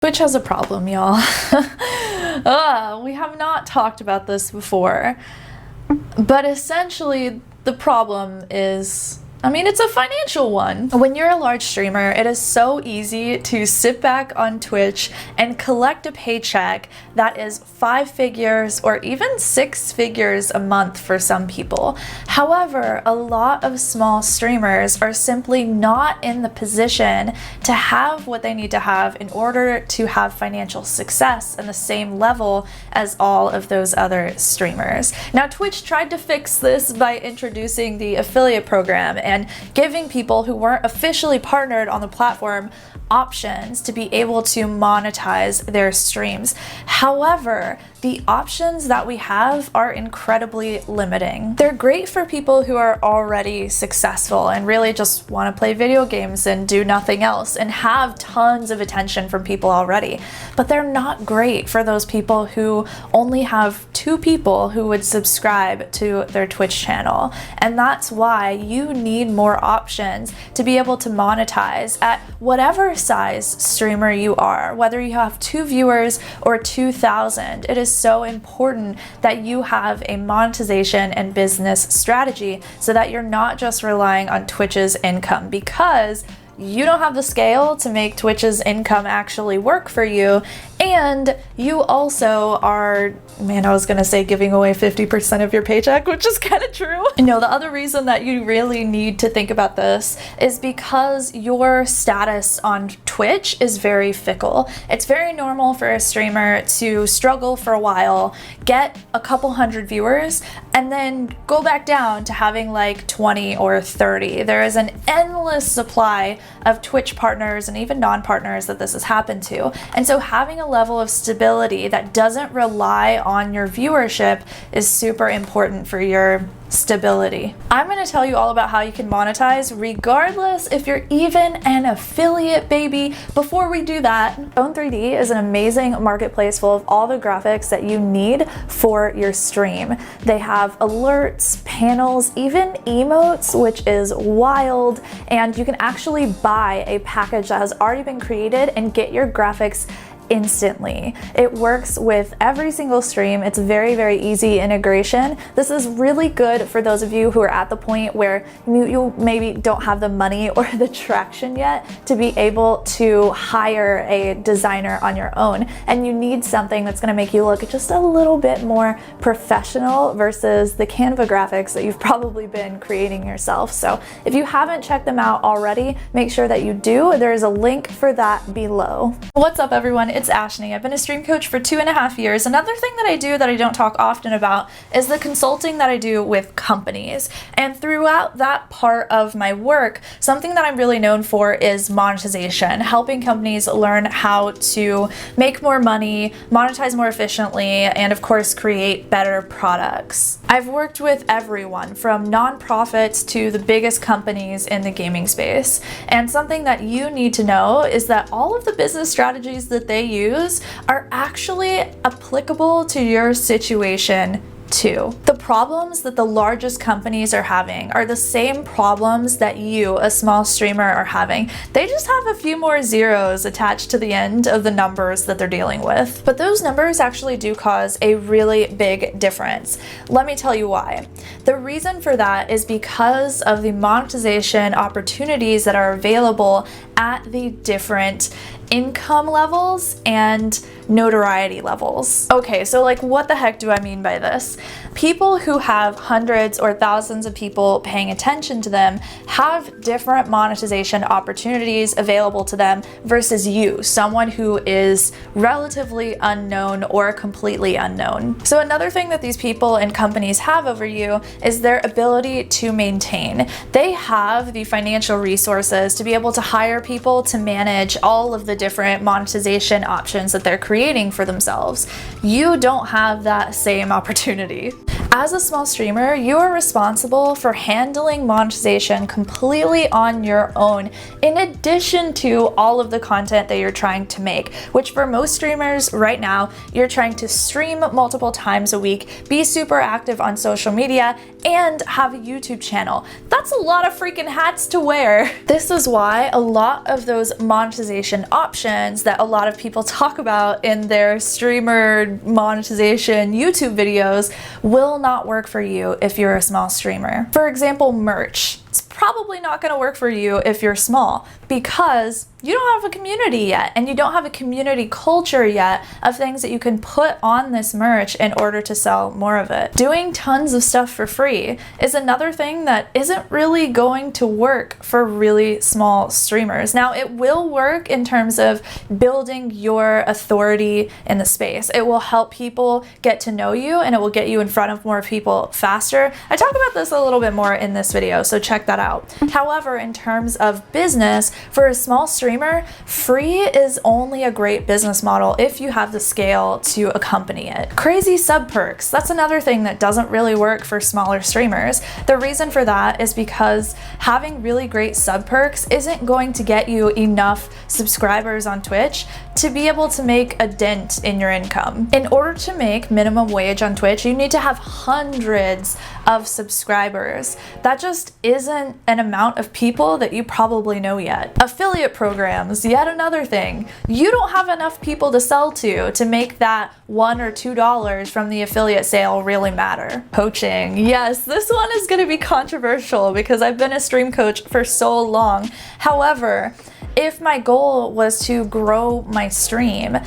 Twitch has a problem, y'all. We have not talked about this before, but essentially the problem is, it's a financial one. When you're a large streamer, it is so easy to sit back on Twitch and collect a paycheck that is 5 figures or even 6 figures a month for some people. However, a lot of small streamers are simply not in the position to have what they need to have in order to have financial success in the same level as all of those other streamers. Now, Twitch tried to fix this by introducing the affiliate program and giving people who weren't officially partnered on the platform options to be able to monetize their streams. However, the options that we have are incredibly limiting. They're great for people who are already successful and really just want to play video games and do nothing else and have tons of attention from people already. But they're not great for those people who only have 2 people who would subscribe to their Twitch channel. And that's why you need more options to be able to monetize at whatever size streamer you are, whether you have 2 viewers or 2,000. It is so important that you have a monetization and business strategy so that you're not just relying on Twitch's income, because you don't have the scale to make Twitch's income actually work for you, and you also are, I was gonna say giving away 50% of your paycheck, which is kind of true. No, the other reason that you really need to think about this is because your status on Twitch is very fickle. It's very normal for a streamer to struggle for a while, get a couple hundred viewers, and then go back down to having like 20 or 30. There is an endless supply of Twitch partners and even non-partners that this has happened to. And so having a level of stability that doesn't rely on your viewership is super important for your stability. I'm going to tell you all about how you can monetize regardless if you're even an affiliate, baby. Before we do that, Own3D is an amazing marketplace full of all the graphics that you need for your stream. They have alerts, panels, even emotes, which is wild, and you can actually buy a package that has already been created and get your graphics instantly. It works with every single stream. It's very, very easy integration. This is really good for those of you who are at the point where you maybe don't have the money or the traction yet to be able to hire a designer on your own, and you need something that's going to make you look just a little bit more professional versus the Canva graphics that you've probably been creating yourself. So if you haven't checked them out already, make sure that you do. There is a link for that below. What's up, everyone? It's Ashni. I've been a stream coach for 2.5 years. Another thing that I do that I don't talk often about is the consulting that I do with companies. And throughout that part of my work, something that I'm really known for is monetization, helping companies learn how to make more money, monetize more efficiently, and of course, create better products. I've worked with everyone from nonprofits to the biggest companies in the gaming space. And something that you need to know is that all of the business strategies that they use are actually applicable to your situation too. The problems that the largest companies are having are the same problems that you, a small streamer, are having. They just have a few more zeros attached to the end of the numbers that they're dealing with. But those numbers actually do cause a really big difference. Let me tell you why. The reason for that is because of the monetization opportunities that are available at the different income levels and notoriety levels. Okay, so like what the heck do I mean by this? People who have hundreds or thousands of people paying attention to them have different monetization opportunities available to them versus you, someone who is relatively unknown or completely unknown. So another thing that these people and companies have over you is their ability to maintain. They have the financial resources to be able to hire people to manage all of the different monetization options that they're creating for themselves. You don't have that same opportunity. As a small streamer, you are responsible for handling monetization completely on your own, in addition to all of the content that you're trying to make, which for most streamers right now, you're trying to stream multiple times a week, be super active on social media, and have a YouTube channel. That's a lot of freaking hats to wear. This is why a lot of those monetization options that a lot of people talk about in their streamer monetization YouTube videos will not work for you if you're a small streamer. For example, merch. It's probably not going to work for you if you're small because you don't have a community yet and you don't have a community culture yet of things that you can put on this merch in order to sell more of it. Doing tons of stuff for free is another thing that isn't really going to work for really small streamers. Now, it will work in terms of building your authority in the space. It will help people get to know you and it will get you in front of more people faster. I talk about this a little bit more in this video, so check that out. However, in terms of business, for a small streamer, free is only a great business model if you have the scale to accompany it. Crazy sub perks, that's another thing that doesn't really work for smaller streamers. The reason for that is because having really great sub perks isn't going to get you enough subscribers on Twitch to be able to make a dent in your income. In order to make minimum wage on Twitch, you need to have hundreds of subscribers. That just isn't an amount of people that you probably know yet. Affiliate programs, yet another thing. You don't have enough people to sell to make that $1 or $2 from the affiliate sale really matter. Coaching, yes, this one is going to be controversial because I've been a stream coach for so long. However, if my goal was to grow my stream,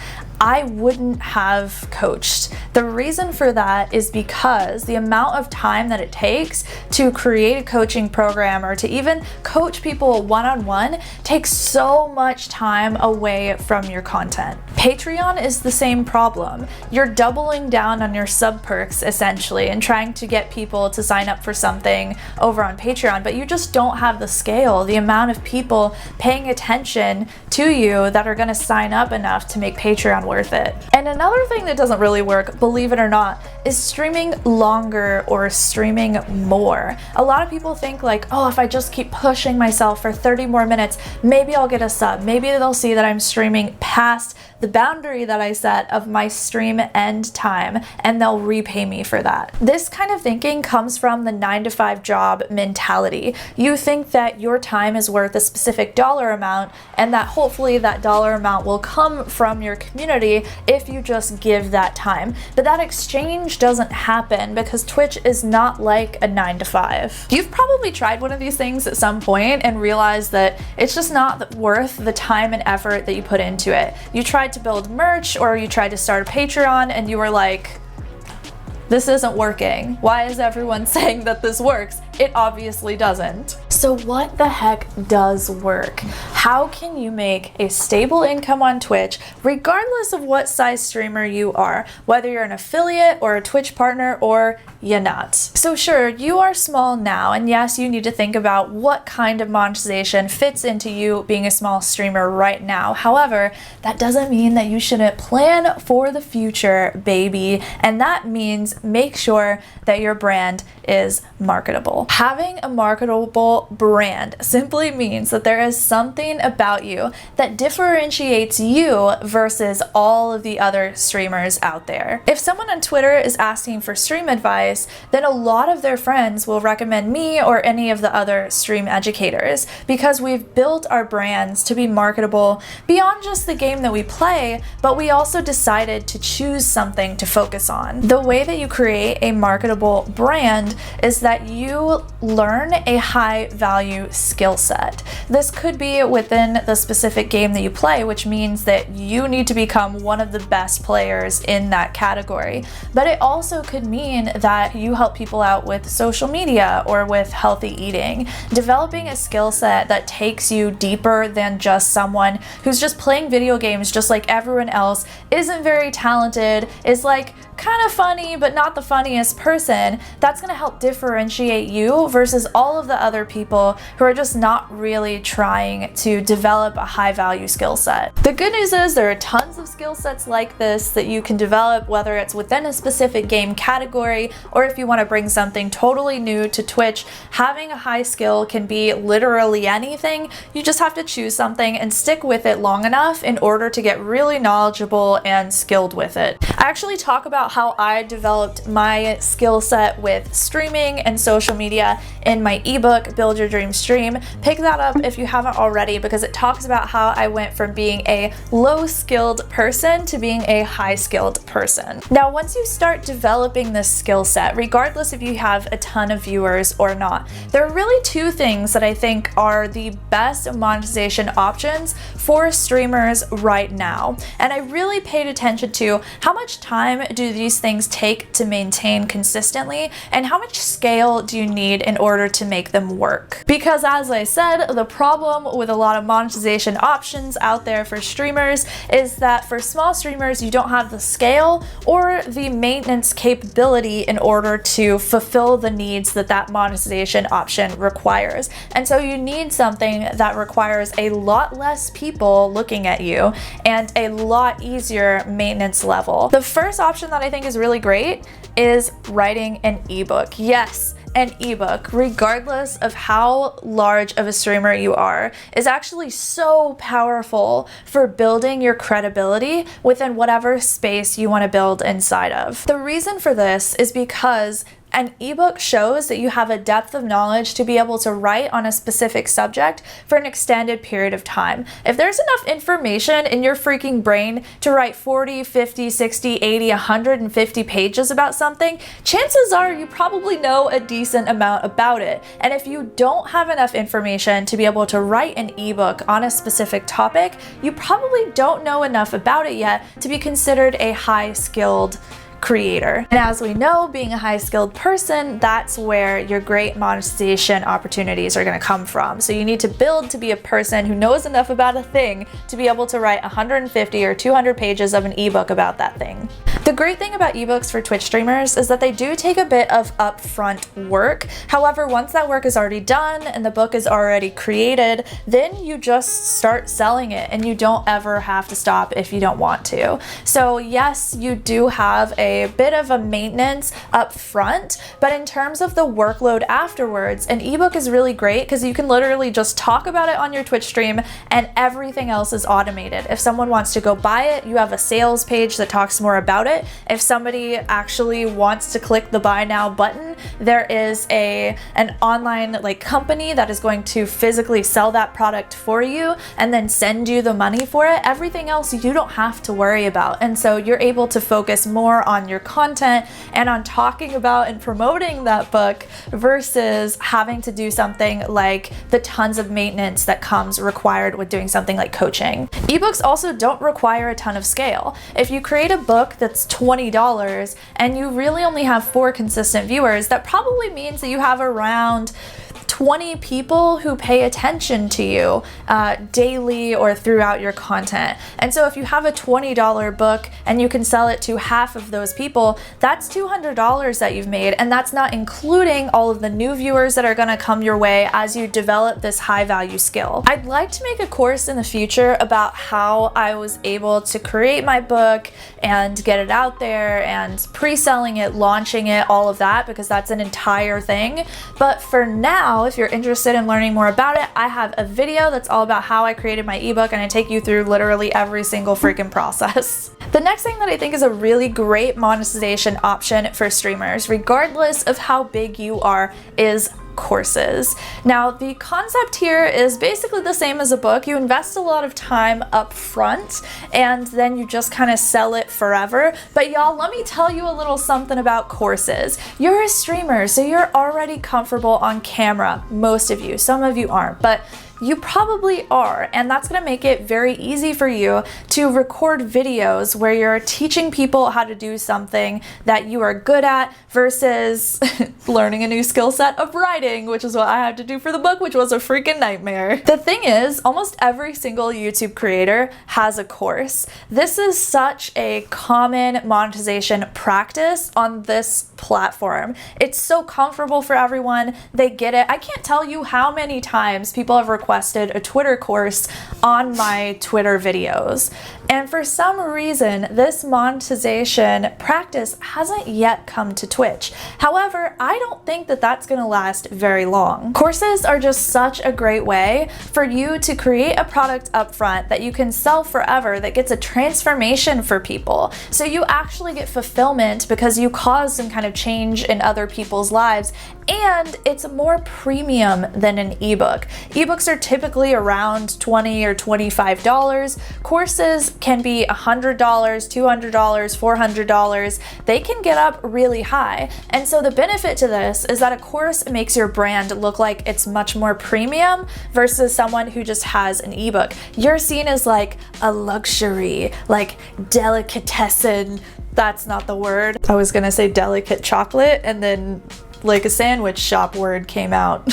I wouldn't have coached. The reason for that is because the amount of time that it takes to create a coaching program or to even coach people one-on-one takes so much time away from your content. Patreon is the same problem. You're doubling down on your sub perks essentially and trying to get people to sign up for something over on Patreon, but you just don't have the scale, the amount of people paying attention to you that are going to sign up enough to make Patreon worth it. And another thing that doesn't really work, believe it or not, is streaming longer or streaming more. A lot of people think like, oh, if I just keep pushing myself for 30 more minutes, maybe I'll get a sub. Maybe they'll see that I'm streaming past the boundary that I set of my stream end time and they'll repay me for that. This kind of thinking comes from the 9-to-5 job mentality. You think that your time is worth a specific dollar amount and that hopefully that dollar amount will come from your community if you just give that time. But that exchange doesn't happen because Twitch is not like a 9-to-5. You've probably tried one of these things at some point and realized that it's just not worth the time and effort that you put into it. You tried to build merch or you tried to start a Patreon and you were like, this isn't working. Why is everyone saying that this works? It obviously doesn't. So what the heck does work? How can you make a stable income on Twitch regardless of what size streamer you are, whether you're an affiliate or a Twitch partner or you're not? So sure, you are small now, and yes, you need to think about what kind of monetization fits into you being a small streamer right now. However, that doesn't mean that you shouldn't plan for the future, baby, and that means make sure that your brand is marketable. Having a marketable brand simply means that there is something about you that differentiates you versus all of the other streamers out there. If someone on Twitter is asking for stream advice, then a lot of their friends will recommend me or any of the other stream educators because we've built our brands to be marketable beyond just the game that we play, but we also decided to choose something to focus on. The way that you create a marketable brand is that you learn a high value skill set. This could be within the specific game that you play, which means that you need to become one of the best players in that category. But it also could mean that you help people out with social media or with healthy eating. Developing a skill set that takes you deeper than just someone who's just playing video games just like everyone else, isn't very talented, is like kind of funny but not the funniest person, that's going to help differentiate you versus all of the other people who are just not really trying to to develop a high value skill set. The good news is there are tons of skill sets like this that you can develop, whether it's within a specific game category or if you want to bring something totally new to Twitch. Having a high skill can be literally anything. You just have to choose something and stick with it long enough in order to get really knowledgeable and skilled with it. I actually talk about how I developed my skill set with streaming and social media in my ebook, Build Your Dream Stream. Pick that up if you haven't already, because it talks about how I went from being a low-skilled person to being a high-skilled person. Now, once you start developing this skill set, regardless if you have a ton of viewers or not, there are really two things that I think are the best monetization options for streamers right now. And I really paid attention to how much time do these things take to maintain consistently, and how much scale do you need in order to make them work. Because as I said, the problem with a lot of monetization options out there for streamers is that for small streamers, you don't have the scale or the maintenance capability in order to fulfill the needs that that monetization option requires. And so you need something that requires a lot less people looking at you and a lot easier maintenance level. The first option that I think is really great is writing an ebook. Yes, an ebook, regardless of how large of a streamer you are, is actually so powerful for building your credibility within whatever space you want to build inside of. The reason for this is because an ebook shows that you have a depth of knowledge to be able to write on a specific subject for an extended period of time. If there's enough information in your freaking brain to write 40, 50, 60, 80, 150 pages about something, chances are you probably know a decent amount about it. And if you don't have enough information to be able to write an ebook on a specific topic, you probably don't know enough about it yet to be considered a high-skilled creator. And as we know, being a high-skilled person, that's where your great monetization opportunities are going to come from. So you need to build to be a person who knows enough about a thing to be able to write 150 or 200 pages of an ebook about that thing. The great thing about ebooks for Twitch streamers is that they do take a bit of upfront work. However, once that work is already done and the book is already created, then you just start selling it and you don't ever have to stop if you don't want to. So yes, you do have a bit of a maintenance up front, but in terms of the workload afterwards, an ebook is really great because you can literally just talk about it on your Twitch stream and everything else is automated. If someone wants to go buy it, you have a sales page that talks more about it. If somebody actually wants to click the buy now button, there is an online company that is going to physically sell that product for you and then send you the money for it. Everything else you don't have to worry about. And so you're able to focus more on your content and on talking about and promoting that book versus having to do something like the tons of maintenance that comes required with doing something like coaching. Ebooks also don't require a ton of scale. If you create a book that's $20 and you really only have 4 consistent viewers, that probably means that you have around 20 people who pay attention to you daily or throughout your content. And so if you have a $20 book and you can sell it to half of those people, that's $200 that you've made, and that's not including all of the new viewers that are going to come your way as you develop this high value skill. I'd like to make a course in the future about how I was able to create my book and get it out there and pre-selling it, launching it, all of that, because that's an entire thing. But for now, if you're interested in learning more about it, I have a video that's all about how I created my ebook, and I take you through literally every single freaking process. The next thing that I think is a really great monetization option for streamers, regardless of how big you are, is courses. Now, the concept here is basically the same as a book. You invest a lot of time up front and then you just kind of sell it forever. But y'all, let me tell you a little something about courses. You're a streamer, so you're already comfortable on camera. Most of you, some of you aren't, but you probably are, and that's going to make it very easy for you to record videos where you're teaching people how to do something that you are good at versus learning a new skill set of writing, which is what I had to do for the book, which was a freaking nightmare. The thing is, almost every single YouTube creator has a course. This is such a common monetization practice on this platform. It's so comfortable for everyone. They get it. I can't tell you how many times people have requested requested a Twitter course on my Twitter videos. And for some reason, this monetization practice hasn't yet come to Twitch. However, I don't think that that's going to last very long. Courses are just such a great way for you to create a product upfront that you can sell forever that gets a transformation for people. So you actually get fulfillment because you cause some kind of change in other people's lives, and it's more premium than an ebook. Ebooks are typically around $20 or $25. Courses can be $100, $200, $400. They can get up really high. And so the benefit to this is that a course makes your brand look like it's much more premium versus someone who just has an ebook. You're seen as like a luxury, like delicatessen. That's not the word. I was gonna say delicate chocolate, and then like a sandwich shop word came out.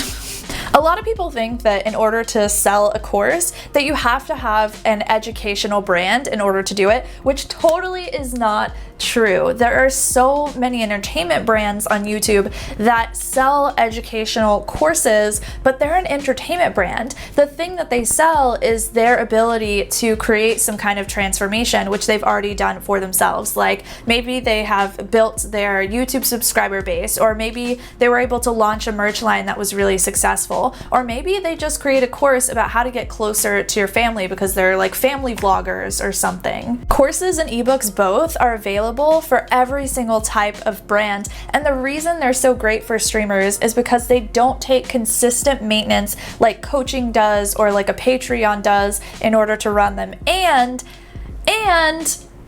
A lot of people think that in order to sell a course that you have to have an educational brand in order to do it, which totally is not true. There are so many entertainment brands on YouTube that sell educational courses, but they're an entertainment brand. The thing that they sell is their ability to create some kind of transformation, which they've already done for themselves. Like maybe they have built their YouTube subscriber base, or maybe they were able to launch a merch line that was really successful, or maybe they just create a course about how to get closer to your family because they're like family vloggers or something. Courses and ebooks both are available for every single type of brand, and the reason they're so great for streamers is because they don't take consistent maintenance like coaching does or like a Patreon does in order to run them, and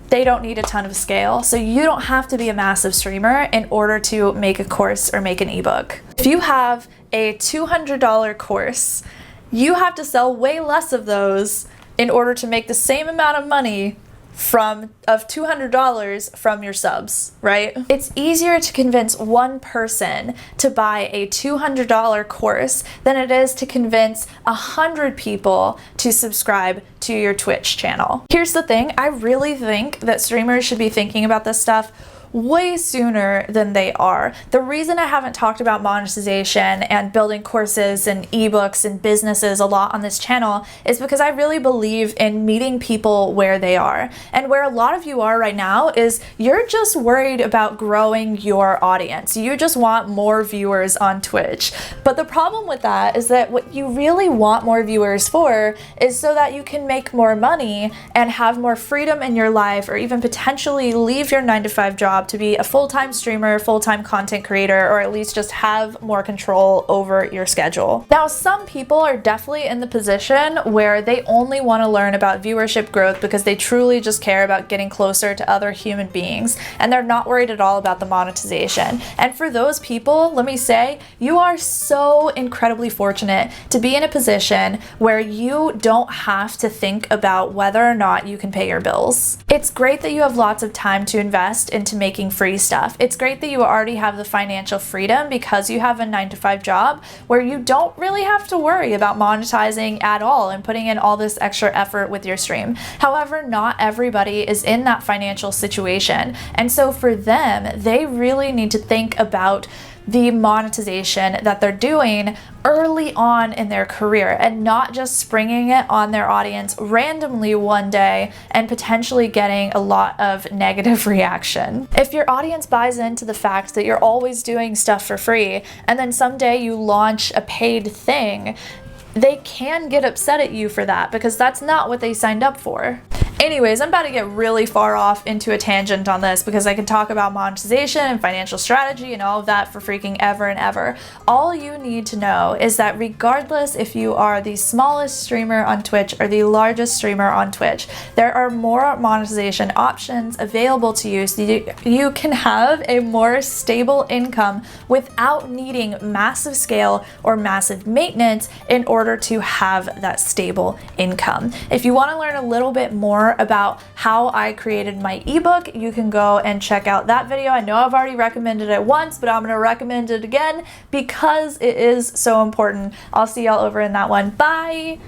they don't need a ton of scale. So you don't have to be a massive streamer in order to make a course or make an ebook. If you have a $200 course, you have to sell way less of those in order to make the same amount of money of $200 from your subs, right? It's easier to convince one person to buy a $200 course than it is to convince 100 people to subscribe to your Twitch channel. Here's the thing, I really think that streamers should be thinking about this stuff way sooner than they are. The reason I haven't talked about monetization and building courses and ebooks and businesses a lot on this channel is because I really believe in meeting people where they are. And where a lot of you are right now is you're just worried about growing your audience. You just want more viewers on Twitch. But the problem with that is that what you really want more viewers for is so that you can make more money and have more freedom in your life, or even potentially leave your 9-to-5 job to be a full-time streamer, full-time content creator, or at least just have more control over your schedule. Now, some people are definitely in the position where they only want to learn about viewership growth because they truly just care about getting closer to other human beings, and they're not worried at all about the monetization. And for those people, let me say, you are so incredibly fortunate to be in a position where you don't have to think about whether or not you can pay your bills. It's great that you have lots of time to invest into making free stuff. It's great that you already have the financial freedom because you have a 9-to-5 job where you don't really have to worry about monetizing at all and putting in all this extra effort with your stream. However, not everybody is in that financial situation. And so for them, they really need to think about the monetization that they're doing early on in their career and not just springing it on their audience randomly one day and potentially getting a lot of negative reaction. If your audience buys into the fact that you're always doing stuff for free and then someday you launch a paid thing, they can get upset at you for that because that's not what they signed up for. Anyways, I'm about to get really far off into a tangent on this because I could talk about monetization and financial strategy and all of that for freaking ever and ever. All you need to know is that regardless if you are the smallest streamer on Twitch or the largest streamer on Twitch, there are more monetization options available to you so you can have a more stable income without needing massive scale or massive maintenance in order to have that stable income. If you want to learn a little bit more about how I created my ebook, you can go and check out that video. I know I've already recommended it once, but I'm going to recommend it again because it is so important. I'll see y'all over in that one. Bye!